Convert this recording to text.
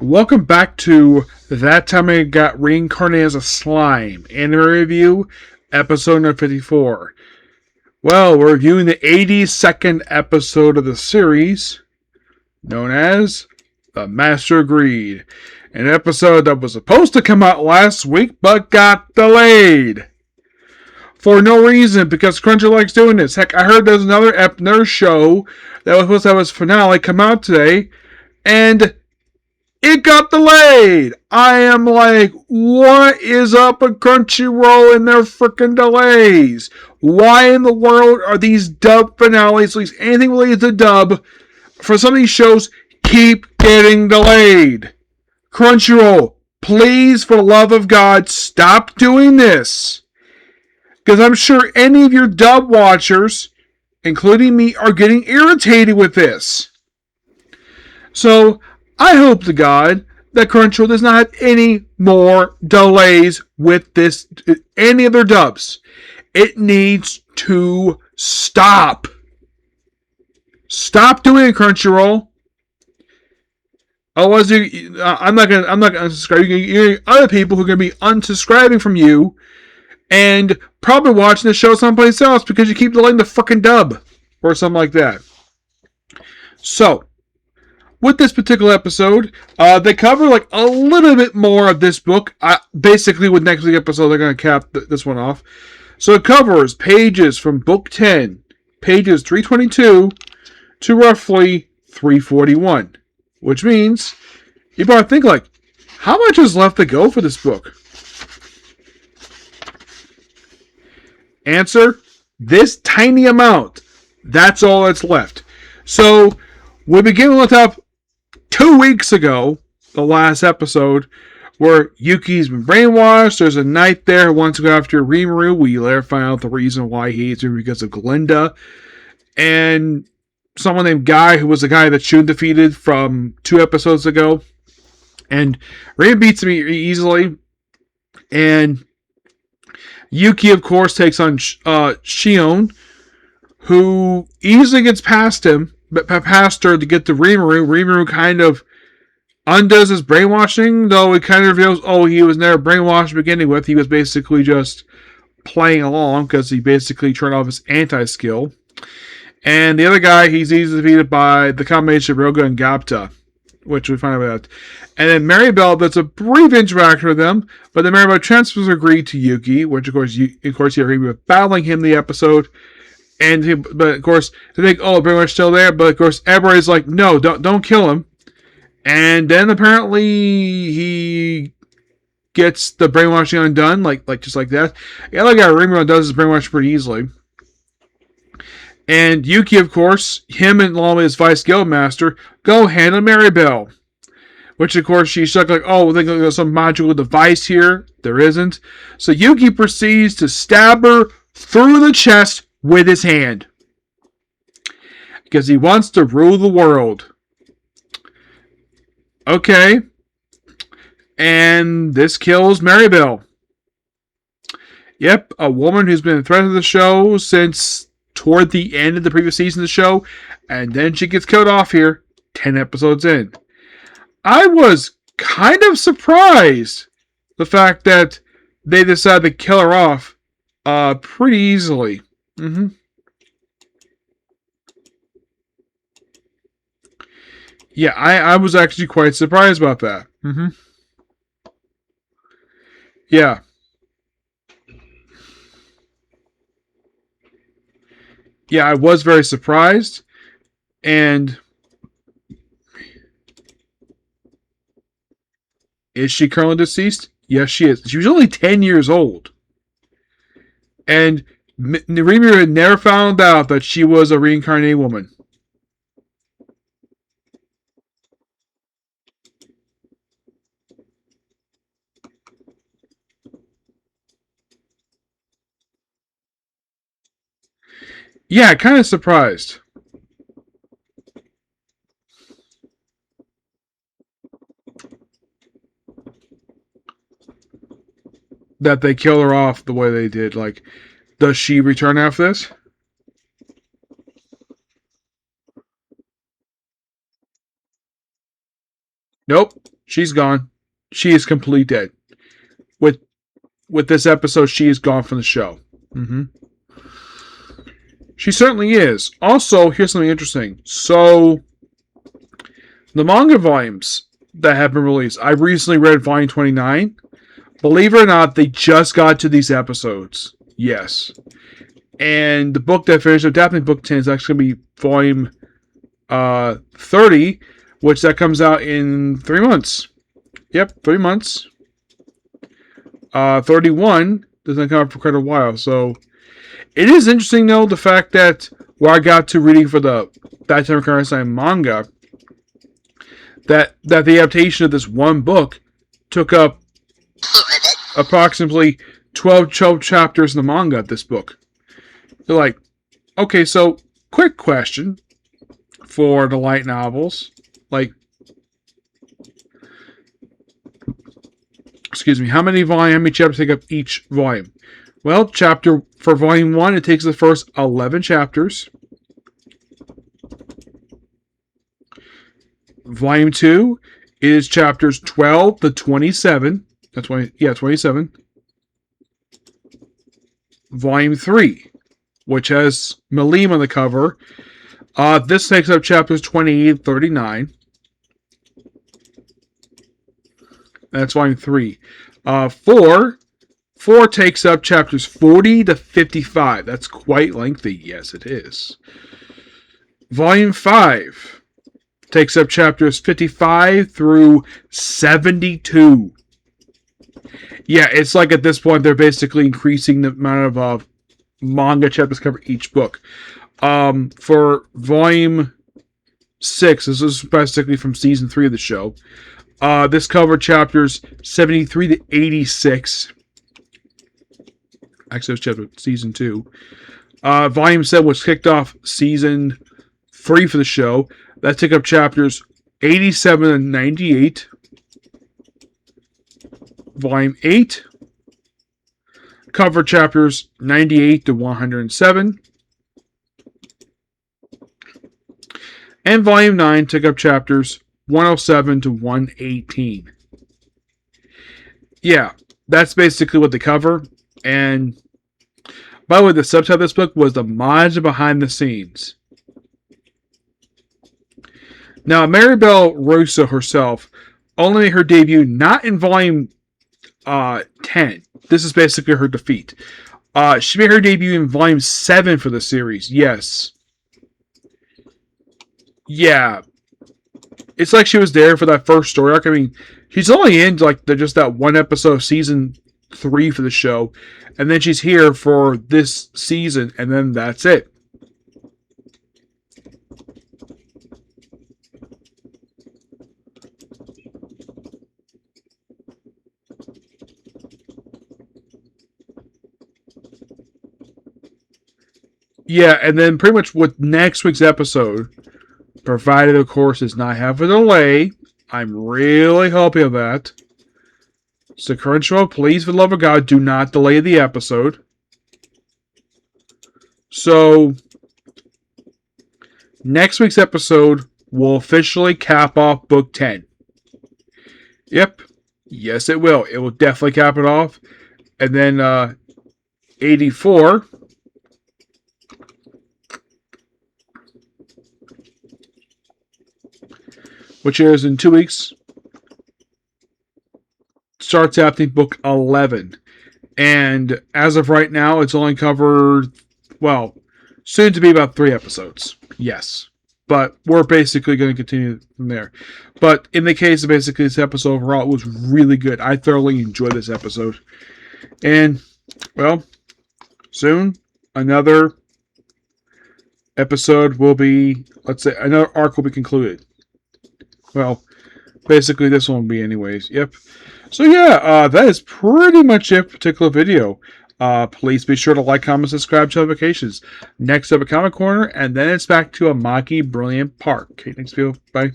Welcome back to That Time I Got Reincarnated as a Slime, anime review, episode number 54. Well, we're reviewing the 82nd episode of the series, known as The Master Agreed, an episode that was supposed to come out last week but got delayed. For no reason, because Crunchyroll likes doing this. Heck, I heard there's another show that was supposed to have its finale come out today, and it got delayed. I am like, what is up with Crunchyroll and their freaking delays? Why in the world are these dub finales, at least anything related to dub, for some of these shows, keep getting delayed? Crunchyroll, please, for the love of God, stop doing this. Because I'm sure any of your dub watchers, including me, are getting irritated with this. So, I hope to God that Crunchyroll does not have any more delays with this, any of their dubs. It needs to stop. Stop doing it, Crunchyroll. Otherwise, I'm not gonna unsubscribe. You're other people who are gonna be unsubscribing from you, and probably watching the show someplace else because you keep delaying the fucking dub or something like that. So, with this particular episode, they cover like a little bit more of this book. Basically, with next week's episode, they're going to cap this one off. So it covers pages from book 10, pages 322 to roughly 341, which means you probably think like, how much is left to go for this book? Answer: this tiny amount. That's all that's left. So we begin with up 2 weeks ago, the last episode, where Yuki's been brainwashed. There's a knight there who wants to go after Rimuru. We later find out the reason why he hates her because of Glinda. And someone named Guy, who was the guy that Shun defeated from 2 episodes ago. And Rimuru beats him easily. And Yuki, of course, takes on Shion, who easily gets past him, but past her to get to Rimuru. Rimuru kind of undoes his brainwashing, though it kind of reveals, he was never brainwashed to begin with. He was basically just playing along because he basically turned off his anti-skill. And the other guy, he's easily defeated by the combination of Roga and Gapta, which we find out about. And then Maribel, that's a brief interaction with them, but then Maribel transfers her greed to Yuki, which of course you agree with battling him the episode. But of course, they think, pretty much still there. But of course, everybody's like, no, don't kill him. And then apparently he gets the brainwashing undone, like just like that. The other guy, Rimuru, does his brainwashing pretty easily. And Yuki, of course, him and along with his vice guildmaster, go handle Maribel. Which, of course, she's stuck like, we think there's some magical device here. There isn't. So Yuki proceeds to stab her through the chest with his hand. Because he wants to rule the world. Okay. And this kills Maribel. Yep, a woman who's been a threat to the show since toward the end of the previous season of the show. And then she gets killed off here 10 episodes in. I was kind of surprised the fact that they decided to kill her off pretty easily. Yeah, I was actually quite surprised about that. Yeah. Yeah, I was very surprised. And is she currently deceased? Yes, she is. She was only 10 years old. And Rimuru had never found out that she was a reincarnated woman. Yeah, kind of surprised. That they kill her off the way they did. Like, does she return after this? Nope, she's gone. She is completely dead. With this episode, she is gone from the show. She certainly is. Also, here's something interesting. So, the manga volumes that have been released, I recently read volume 29. Believe it or not, they just got to these episodes. Yes. And the book that finished, adapting book 10 is actually going to be volume 30, which that comes out in 3 months. Yep, 3 months. 31 doesn't come out for quite a while. So it is interesting, though, the fact that where I got to reading for the That Time Reincarnated manga, that the adaptation of this one book took up approximately 12 chapters in the manga of this book. They're like, okay, so quick question for the light novels. Like, excuse me, how many chapters take up each volume? Well, for volume 1, it takes the first 11 chapters. Volume 2 is chapters 12 to 27. 27. Volume 3, which has Malim on the cover. This takes up chapters 28 and 39. That's volume 3. 4 takes up chapters 40 to 55. That's quite lengthy. Yes, it is. Volume 5 takes up chapters 55 through 72. Yeah, it's like at this point they're basically increasing the amount of manga chapters cover each book. For volume 6, this is basically from season 3 of the show. This covered chapters 73 to 86. Actually, it was season 2. Volume 7 was kicked off season 3 for the show. That took up chapters 87 and 98. Volume 8 covered chapters 98 to 107. And Volume 9 took up chapters 107 to 118. Yeah, that's basically what they cover. And by the way, the subtitle of this book was The Mods Behind the Scenes. Now, Maribel Russo herself only made her debut not in volume 10. This is basically her defeat. She made her debut in volume 7 for the series. Yes. Yeah. It's like she was there for that first story arc. I mean, she's only in like just that one episode of season 3 for the show. And then she's here for this season. And then that's it. Yeah, and then pretty much with next week's episode, provided of course does not have a delay, I'm really hoping of that. So Crunchyroll, please for the love of God, do not delay the episode. So next week's episode will officially cap off book 10. Yep. Yes, it will. It will definitely cap it off. And then 84... which airs in 2 weeks, starts happening book 11. And as of right now, it's only covered, well, soon to be about 3 episodes. Yes. But we're basically going to continue from there. But in the case of basically this episode overall, it was really good. I thoroughly enjoyed this episode. And, well, soon, another episode will be, let's say, another arc will be concluded. Well, basically this one will be anyways. Yep. So yeah, that is pretty much it for particular video. Please be sure to like, comment, subscribe to notifications. Next up, a Comic Corner, and then it's back to Amagi Brilliant Park. Okay, thanks, people. Bye.